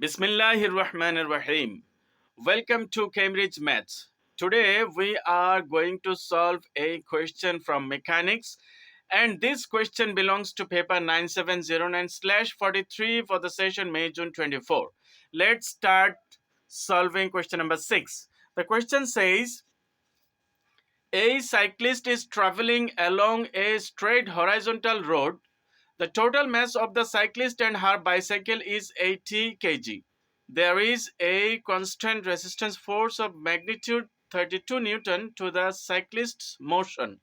Bismillahirrahmanirrahim. Welcome to Cambridge Maths. Today we are going to solve a question from mechanics, and this question belongs to paper 9709/43 for the session May June 24. Let's start solving question number 6. The question says a cyclist is traveling along a straight horizontal road. The total mass of the cyclist and her bicycle is 80 kg. There is a constant resistance force of magnitude 32 Newton to the cyclist's motion.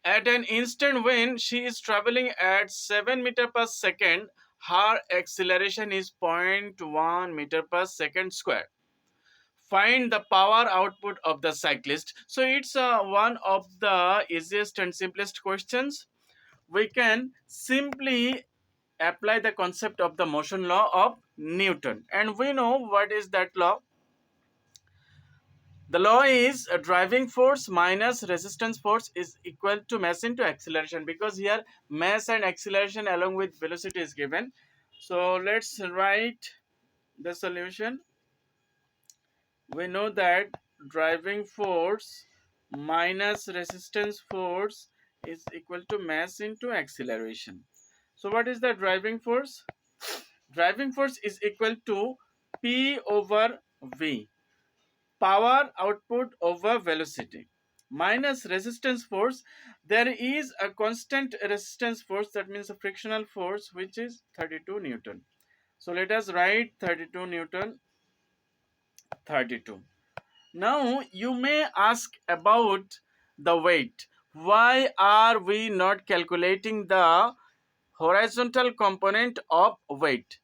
At an instant when she is traveling at 7 meter per second, her acceleration is 0.1 meter per second square. Find the power output of the cyclist. So it's one of the easiest and simplest questions. We can simply apply the concept of the motion law of Newton. And we know what is that law. The law is a driving force minus resistance force is equal to mass into acceleration, because here mass and acceleration along with velocity is given. So let's write the solution. We know that driving force minus resistance force is equal to mass into acceleration. So what is the driving force? Driving force is equal to P over V, power output over velocity, minus resistance force. There is a constant resistance force, that means a frictional force, which is 32 Newton. So let us write 32 Newton, 32. Now you may ask about the weight. Why are we not calculating the horizontal component of weight?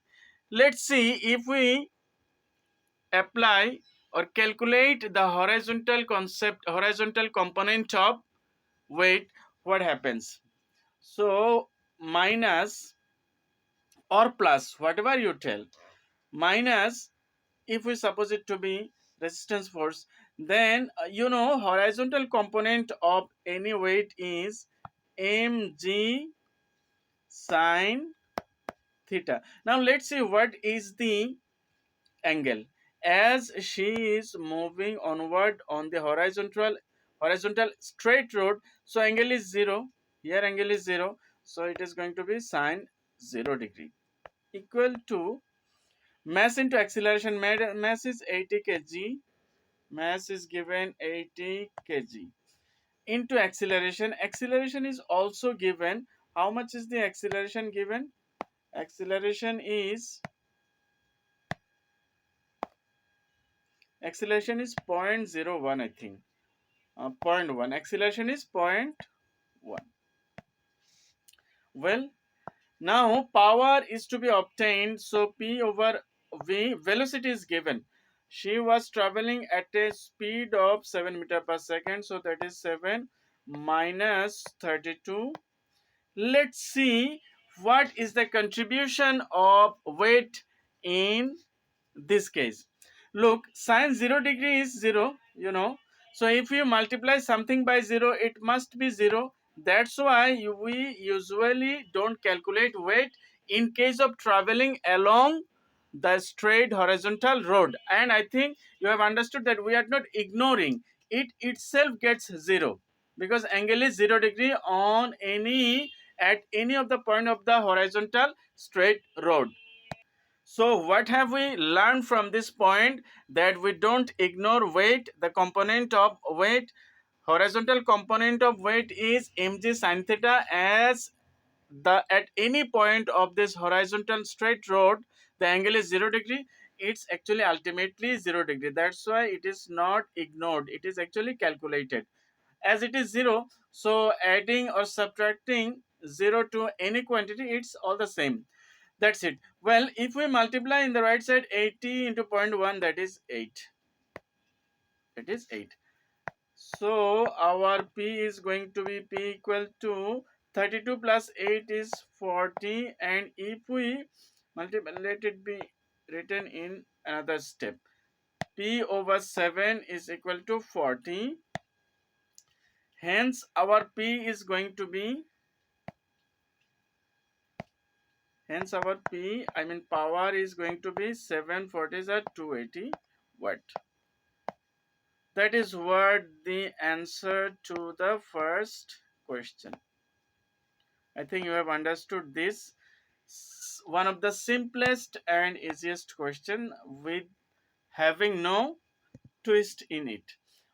Let's see, if we apply or calculate the horizontal component of weight, what happens? So minus or plus, whatever you tell, minus, if we suppose it to be resistance force, then horizontal component of any weight is mg sine theta. Now let's see what is the angle. As she is moving onward on the horizontal straight road, so angle is 0. Here angle is 0, so it is going to be sine 0 degree, equal to mass into acceleration. Mass is 80 kg. Mass is given 80 kg into acceleration. Acceleration is also given. How much is the acceleration given? Acceleration is acceleration is 0.01, I think. 0.1. Acceleration is 0.1. Well, now power is to be obtained. So P over V, velocity is given. She was traveling at a speed of 7 meter per second. So that is 7 minus 32. Let's see what is the contribution of weight in this case. Look, sine 0 degree is 0. So if you multiply something by 0, it must be 0. That's why we usually don't calculate weight in case of traveling along the straight horizontal road. And I think you have understood that we are not ignoring it, itself gets 0, because angle is 0 degree on at any of the point of the horizontal straight road. So what have we learned from this point? That we don't ignore weight, the component of weight. Horizontal component of weight is mg sin theta, as the at any point of this horizontal straight road the angle is 0 degree. It's actually ultimately 0 degree. That's why it is not ignored, it is actually calculated. As it is 0, so adding or subtracting 0 to any quantity, it's all the same. That's it. Well, if we multiply in the right side 80 into 0.1, that is 8. It is 8. So our P is going to be P equal to 32 plus 8 is 40. And if we multiply, let it be written in another step. P over 7 is equal to 40. Hence our P is going to be Hence our P, I mean power, is going to be 740 is at 280 watt. That is what the answer to the first question. I think you have understood this. One of the simplest and easiest question with having no twist in it.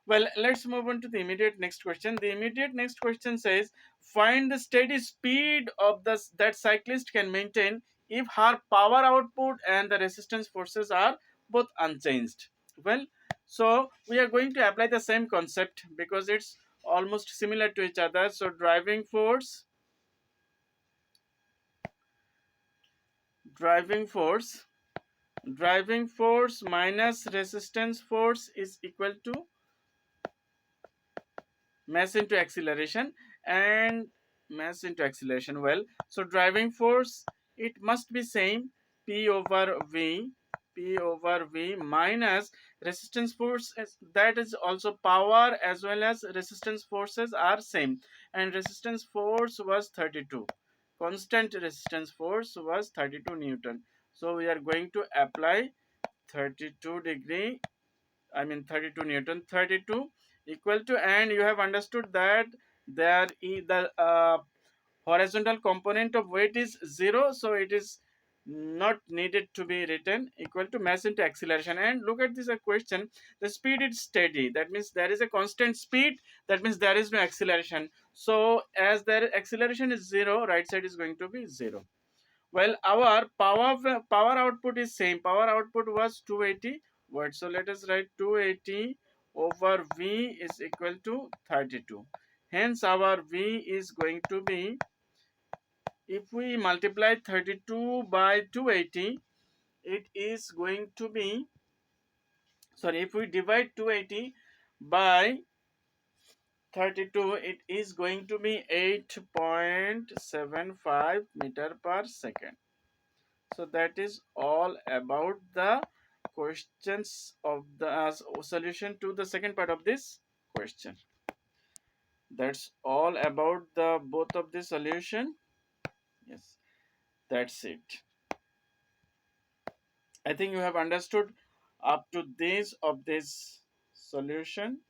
Well, let's move on to the immediate next question. The immediate next question says, find the steady speed of the that cyclist can maintain if her power output and the resistance forces are both unchanged. Well, so we are going to apply the same concept because it's almost similar to each other. So driving force driving force minus resistance force is equal to mass into acceleration, and mass into acceleration. Well, so driving force, it must be same, p over v minus resistance force, that is also power as well as resistance forces are same, and resistance force was 32, constant resistance force was 32 newton. So we are going to apply 32 degree, I mean 32 Newton, 32 equal to, and you have understood that there is the horizontal component of weight is 0, so it is not needed to be written, equal to mass into acceleration. And look at this question, the speed is steady, that means there is a constant speed, that means there is no acceleration. So as their acceleration is 0, right side is going to be 0. Well, our power output is same. Power output was 280 watts. So let us write 280 over V is equal to 32. Hence, our V is going to be, if we multiply 32 by 280, it is going to be, sorry, if we divide 280 by 32, it is going to be 8.75 meter per second. So that is all about the questions of the solution to the second part of this question. That's all about the both of the solution. Yes, that's it. I think you have understood up to this of this solution.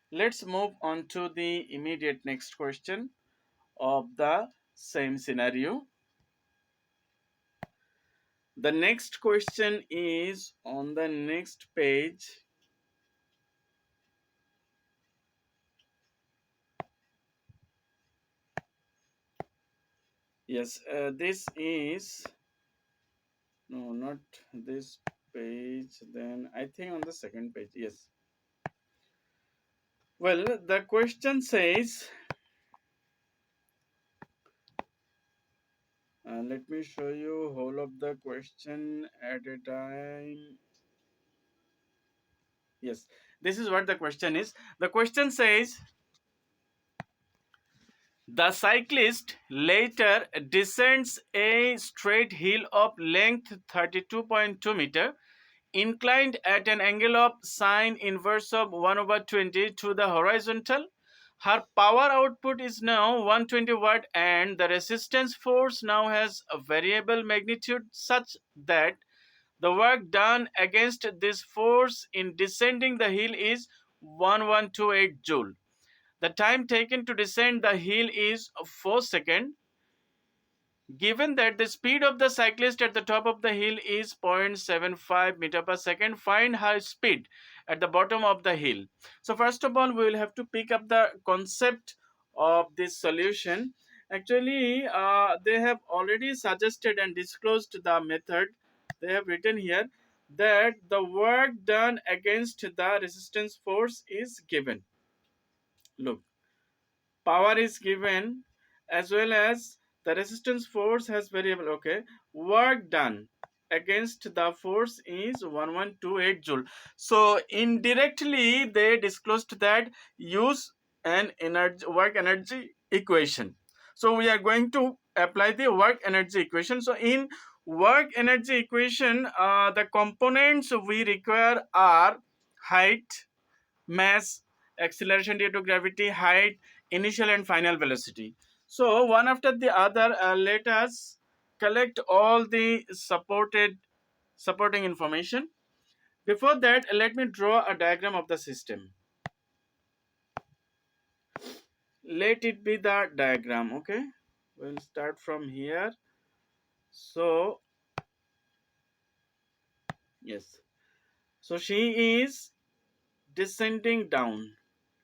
Let's move on to the immediate next question of the same scenario. The next question is on the next page. Yes, this is, no, not this page. Then I think on the second page. Yes. Well, the question says, let me show you whole of the question at a time. Yes, this is what the question is. The question says, the cyclist later descends a straight hill of length 32.2 meter, inclined at an angle of sine inverse of 1 over 20 to the horizontal. Her power output is now 120 watt, and the resistance force now has a variable magnitude such that the work done against this force in descending the hill is 1128 joule. The time taken to descend the hill is 4 seconds. Given that the speed of the cyclist at the top of the hill is 0.75 meter per second, find her speed at the bottom of the hill. So first of all, we will have to pick up the concept of this solution. Actually, they have already suggested and disclosed the method. They have written here that the work done against the resistance force is given. Look, power is given as well as the resistance force has variable. Okay, work done against the force is 1128 joule. So indirectly they disclosed that use an energy work energy equation. So we are going to apply the work energy equation. So in work energy equation, the components we require are height, mass, acceleration due to gravity, height, initial and final velocity. So one after the other, let us collect all the supporting information. Before that, let me draw a diagram of the system. Let it be the diagram. Okay, we'll start from here. So yes, so she is descending down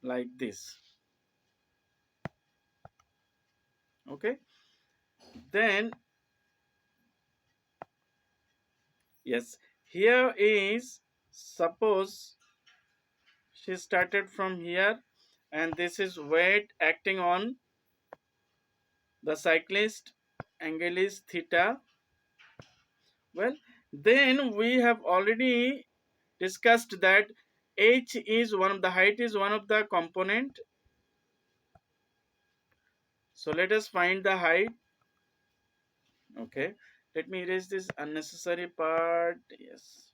like this. Okay, then yes, here is, suppose she started from here, and this is weight acting on the cyclist, angle is theta. Well, then we have already discussed that h is one of the height is one of the component. So let us find the height. Okay, let me erase this unnecessary part. Yes.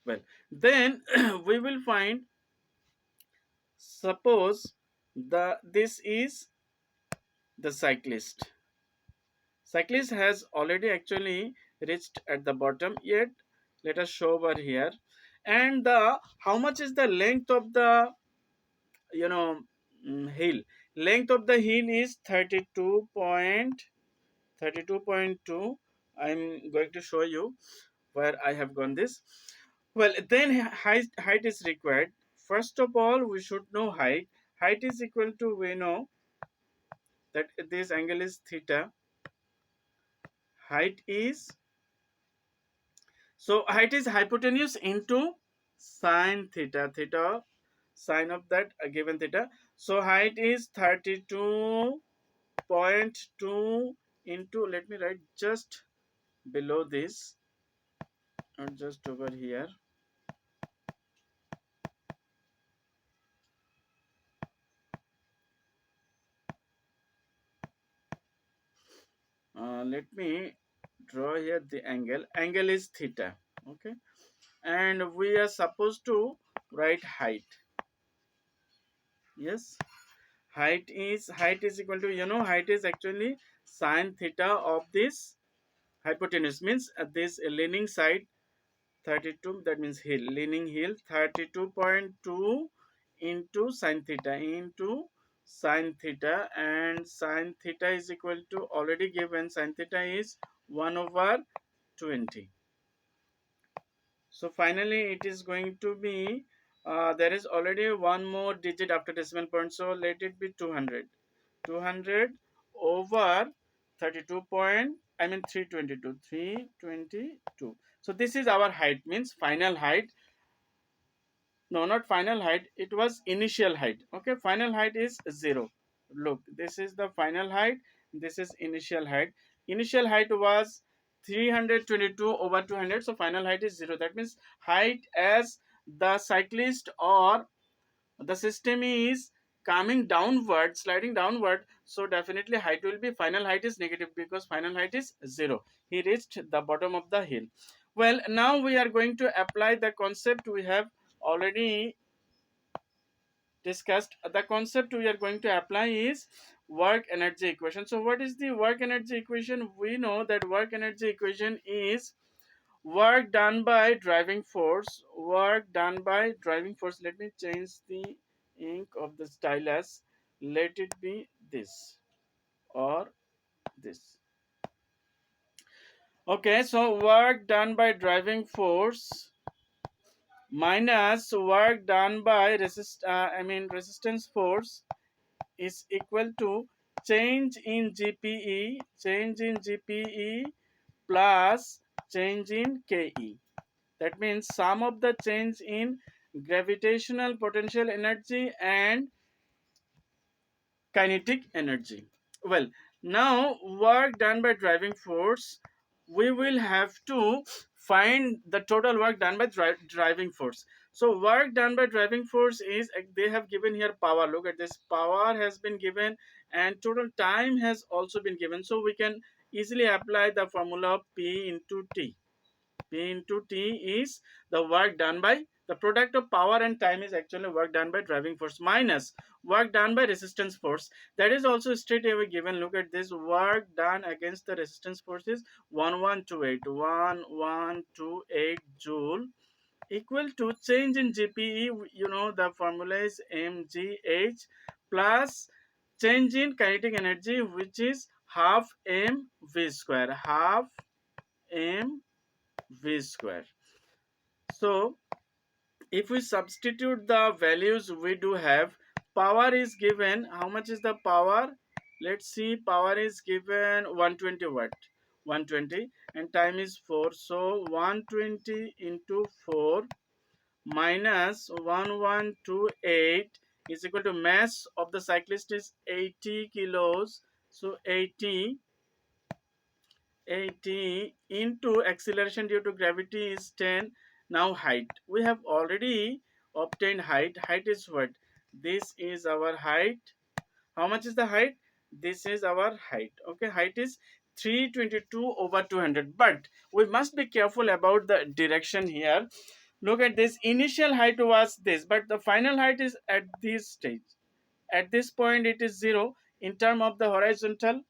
Well, then we will find, suppose this is the cyclist has already actually reached at the bottom, yet let us show over here. And the how much is the length of the, you know, hill? Length of the hill is 32.2. I'm going to show you where I have gone this. Well, then height is required. First of all, we should know height. Height is equal to, we know that this angle is theta. Height is, so height is hypotenuse into sine theta. Theta, sine of that given theta. So height is 32.2 into, let me write just below this, not just over here. Let me draw here the angle. Angle is theta. Okay, and we are supposed to write height. Yes, height is equal to, you know, height is actually sine theta of this hypotenuse, means this leaning side 32, that means hill, leaning hill 32.2 into sine theta, and sine theta is equal to, already given, sine theta is 1 over 20. So finally it is going to be, there is already one more digit after decimal point, so let it be 200. 200 over 32 point, I mean 322. So this is our height, means final height. No, not final height, it was initial height. Okay, final height is 0. Look, this is the final height, this is initial height. Initial height was 322 over 200, so final height is 0. That means height, as the cyclist or the system is coming downward, sliding downward, so definitely height will be, final height is negative, because final height is 0. He reached the bottom of the hill. Well, now we are going to apply the concept we have already discussed. The concept we are going to apply is work energy equation. So what is the work energy equation? We know that work energy equation is work done by driving force. Let me change the ink of the stylus. Let it be this or this. Okay, so work done by driving force minus work done by resistance force is equal to change in GPE plus change in KE. That means sum of the change in gravitational potential energy and kinetic energy. Well, now work done by driving force, we will have to find the total work done by driving force. So work done by driving force is, they have given here power. Look at this, power has been given and total time has also been given. So we can easily apply the formula of P into T. P into T is the work done by The product of power and time is actually work done by driving force minus work done by resistance force. That is also straight away given. Look at this, work done against the resistance force is 1128 joule equal to change in GPE. You know the formula is mgh plus change in kinetic energy, which is half mv square, half mv square. So if we substitute the values, we do have power is given. How much is the power? Let's see, power is given 120 watt, 120, and time is 4. So 120 into 4 minus 1128 is equal to mass of the cyclist is 80 kilos. So 80 into acceleration due to gravity is 10. Now height, we have already obtained height. Height is what? This is our height. How much is the height? This is our height. Okay, height is 322 over 200. But we must be careful about the direction here. Look at this, initial height was this, but the final height is at this stage. At this point it is 0 in term of the horizontal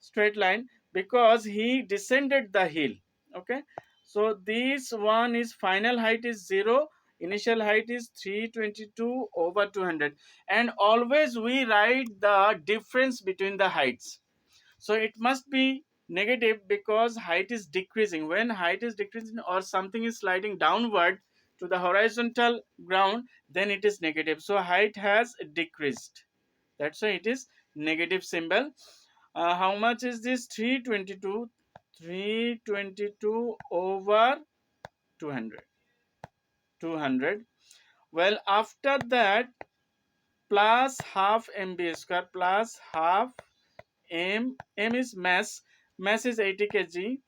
straight line, because he descended the hill. Okay, so this one is final height is 0, initial height is 322 over 200, and always we write the difference between the heights. So it must be negative because height is decreasing. When height is decreasing or something is sliding downward to the horizontal ground, then it is negative. So height has decreased, that's why it is negative symbol. How much is this? 322, 322 over 200, 200. Well, after that, plus half mb square, plus half m is mass is 80 kg,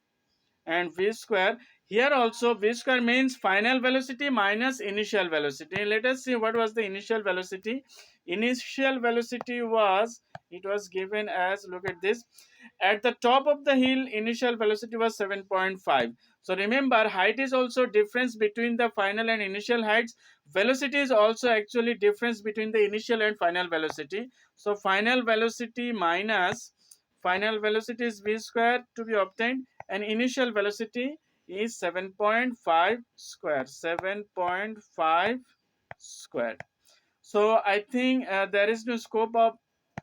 and v square. Here also v square means final velocity minus initial velocity. Let us see what was the initial velocity. Initial velocity was, it was given as, look at this, at the top of the hill initial velocity was 7.5. So remember, height is also difference between the final and initial heights. Velocity is also actually difference between the initial and final velocity. So final velocity minus final velocity is v square to be obtained, and initial velocity is 7.5 square, 7.5 square. So I think there is no scope of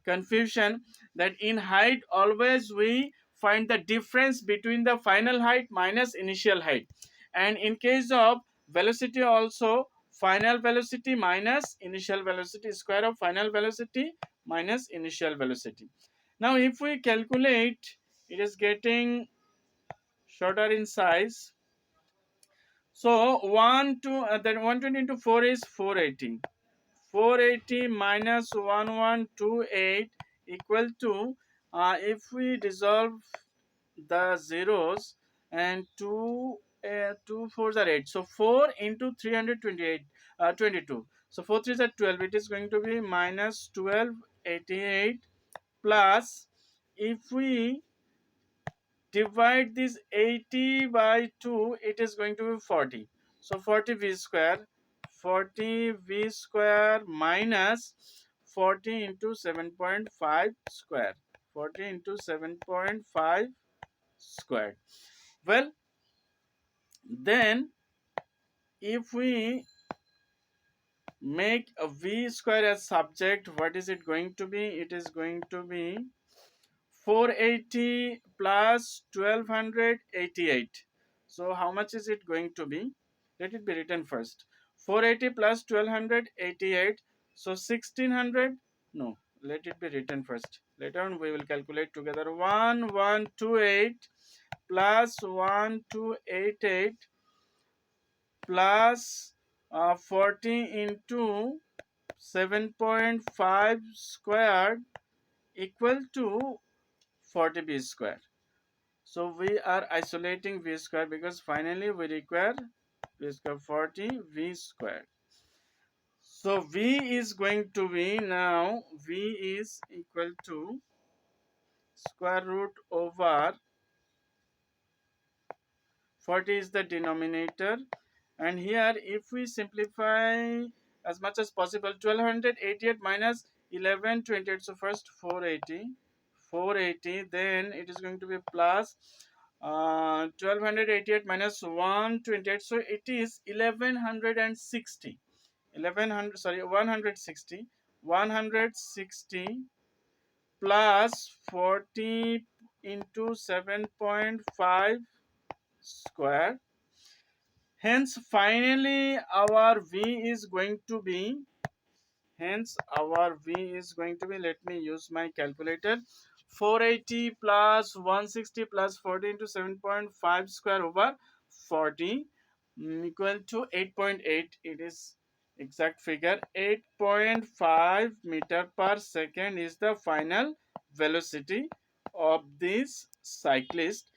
confusion that in height always we find the difference between the final height minus initial height, and in case of velocity also final velocity minus initial velocity, square of final velocity minus initial velocity. Now if we calculate, it is getting shorter in size. So 1 to then 120 into 4 is 480. 480 minus 1128 equal to, if we dissolve the zeros, and 2 fours are 8, so 4 into 328, 22, so 4 threes are 12, it is going to be minus 1288 plus, if we divide this 80 by 2, it is going to be 40. So 40 v square, 40 v square minus 40 into 7.5 square, 40 into 7.5 square. Well, then if we make a v square as subject, what is it going to be? It is going to be 480 plus 1288. So how much is it going to be? Let it be written first. 480 plus 1288. So 1600. No, let it be written first. Later on we will calculate together. 1128 plus 1288 plus 40 into 7.5 squared equal to 40 b square. So we are isolating v square because finally we require v square, 40 v square. So v is going to be, now v is equal to square root over 40 is the denominator, And here if we simplify as much as possible, 1288 minus 1128, so first 480, then it is going to be plus 1288 minus 128, so it is 1160, 1100, sorry, 160, 160 plus 40 into 7.5 square. Hence finally our v is going to be, let me use my calculator, 480 plus 160 plus 40 into 7.5 square over 40, equal to 8.8. It is exact figure. 8.5 meter per second is the final velocity of this cyclist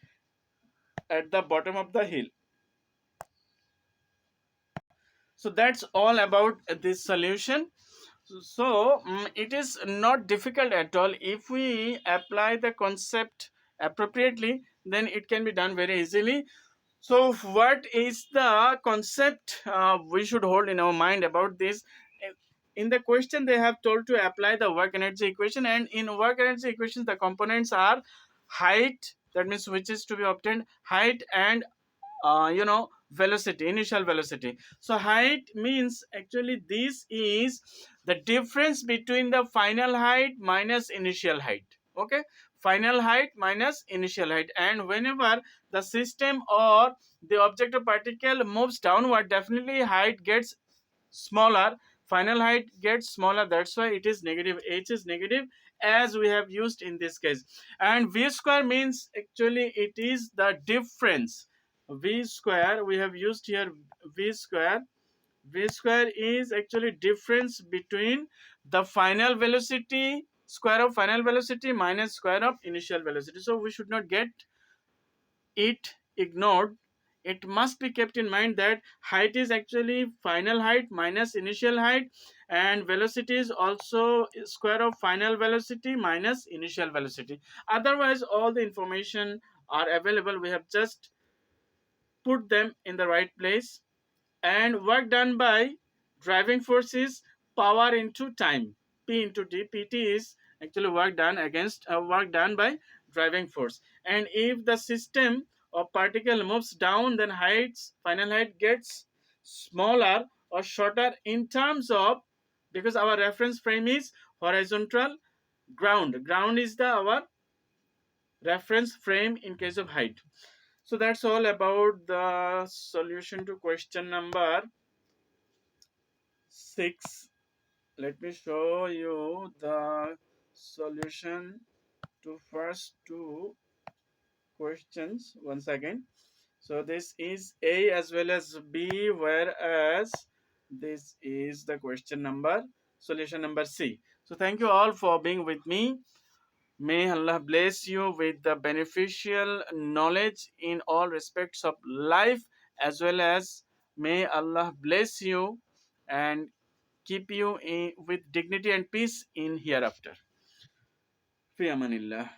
at the bottom of the hill. So that's all about this solution. So it is not difficult at all. If we apply the concept appropriately, then it can be done very easily. So what is the concept we should hold in our mind about this? In the question they have told to apply the work energy equation, and in work energy equation the components are height, that means which is to be obtained, height and velocity, initial velocity. So height means actually this is the difference between the final height minus initial height. Okay, final height minus initial height. And whenever the system or the object or particle moves downward, definitely height gets smaller, final height gets smaller. That's why it is negative, h is negative, as we have used in this case. And v square means actually it is the difference. V square we have used here, v square. V square is actually difference between the final velocity, square of final velocity minus square of initial velocity. So we should not get it ignored. It must be kept in mind that height is actually final height minus initial height, and velocity is also square of final velocity minus initial velocity. Otherwise all the information are available, we have just put them in the right place. And work done by driving force is power into time, p into d. Pt is actually work done by driving force. And if the system of particle moves down, then final height gets smaller or shorter in terms of, because our reference frame is horizontal, ground is the our reference frame in case of height. So that's all about the solution to question number 6. Let me show you the solution to first two questions once again. So this is A as well as B, whereas this is the solution number C. So thank you all for being with me. May Allah bless you with the beneficial knowledge in all respects of life, as well as may Allah bless you and keep you with dignity and peace in hereafter. Fi amanillah.